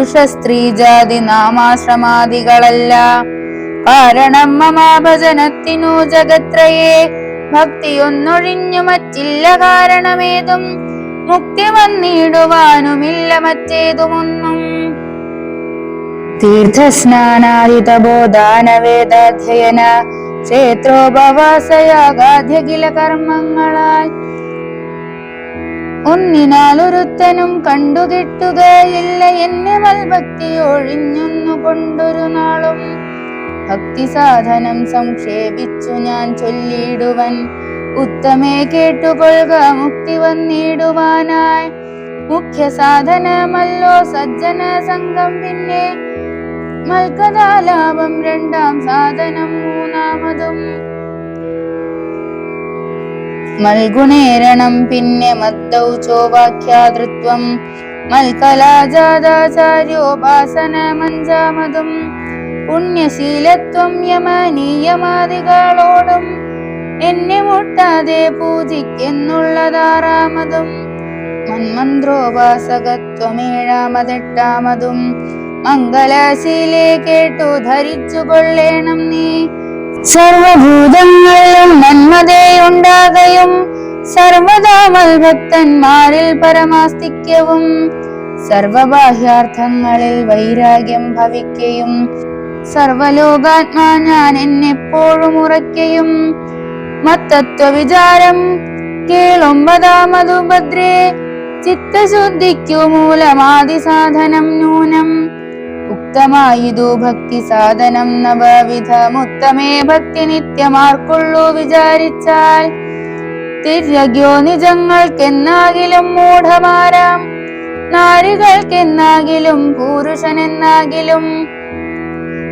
പുരുഷ സ്ത്രീ ജാതി നാമാശ്രമാദികളല്ല കാരണം മമ ഭജനത്തിനു ജഗത്രയേ. ഭക്തിയൊന്നൊഴിഞ്ഞു മറ്റില്ല കാരണമേതും മുക്തി വന്നിടുവാനുമില്ല മറ്റേതുമൊന്നും. തീർത്ഥസ്നാനാദിതബോധാന വേദാധ്യയന ക്ഷേത്രോപവാസയാഗാദ്യഖില കർമ്മങ്ങളാൽ ഒന്നിനാലൊരുത്തനും കണ്ടുകിട്ടുകയില്ല എന്നെ മൽഭക്തി ഒഴിഞ്ഞൊന്നു കൊണ്ടൊരു നാളും. ഭക്തി സാധനം സംക്ഷേപിച്ചു ഞാൻ ചൊല്ലിടുവൻ ഉത്തമേ കേട്ടുകൊള്ളുക മുക്തി വന്നിടുവാനായി. മുഖ്യ സാധനമല്ലോ സജ്ജന സംഘം, പിന്നെ മൽക്കഥാലാഭം രണ്ടാം സാധനം മൂന്നാമതും. മൽഗുണേരണം പിന്നെ മദ്ദൗചോവാഖ്യാതൃത്വം മൽക്കലാജാതാചാര്യോപാസന മഞ്ചാമതും. പുണ്യശീലത്വം യമനീയമാദികളോടും എന്നെ മുട്ടാതെ പൂജിക്കെന്നുള്ളതാറാമതും. മന്മന്ത്രോപാസകത്വമേഴാമതെട്ടാമതും. മംഗലശീലേ കേട്ടു ധരിച്ചു കൊള്ളേണം നീ. സർവഭൂതങ്ങളിലും നന്മതയുണ്ടാകയും സർവദാ മൽഭക്തന്മാരിൽ പരമാസ്തിക്യവും സർവബാഹ്യാർത്ഥങ്ങളിൽ വൈരാഗ്യം ഭവിക്കയും സർവലോകാത്മാ ഞാൻ എന്നെപ്പോഴും ഉറയ്ക്കയും. മത്തത്വ വിചാരം കേളൊമ്പതാമതു ഭദ്രേ ചിത്തശുദ്ധിക്കു മൂലമാദിസാധനം നൂനം. ഉക്തമായിതു ഭക്തി സാധനം നവവിധമുത്തമേ ഭക്തി നിത്യമാർക്കുള്ളൂ വിചാരിച്ചാൽ. തിര്യഗ്യോ നിജങ്ങൾക്കെന്നാകിലും മൂഢമാരാം നാരികൾക്കെന്നാകിലും പുരുഷനെന്നാകിലും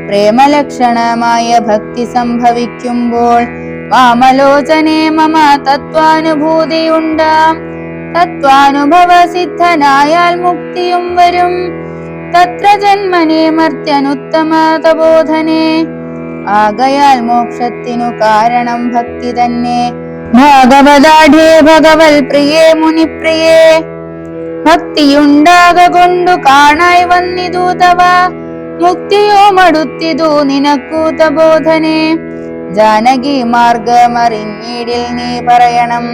പ്രേമലക്ഷണമായ ഭക്തി സംഭവിക്കുമ്പോൾ വാമലോചനേ മമ തത്വാനുഭൂതിയുണ്ടാം. തത്വാനുഭവ സിദ്ധനായാൽ മുക്തിയും വരും. തത്ര ജന്മനേ മർത്യനുത്തമ തബോധനേ. ആകയാൽ മോക്ഷത്തിനു കാരണം ഭക്തി തന്നെ. ഭാഗവതാഢ്യേ ഭഗവൽ പ്രിയേ മുനിപ്രിയേ. ഭക്തിയുണ്ടാക കൊണ്ടു കാണായി വന്നിതു തവ മുക്തിയോ മടുത്തിതു നിനക്കു തബോധനേ. ജാനകി മാർഗമറിഞ്ഞിടിൽ നീ പറയണം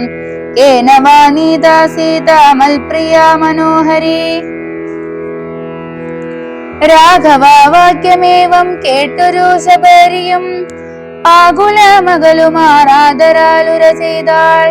കേനവാ നീതാ സീതാ മൽപ്രിയ മനോഹരി. രാഘവ വാക്യമേവം കേട്ടൊരു ശബരിയും ആകുലമകലുമാറാദരാലുര ചെയ്താൾ.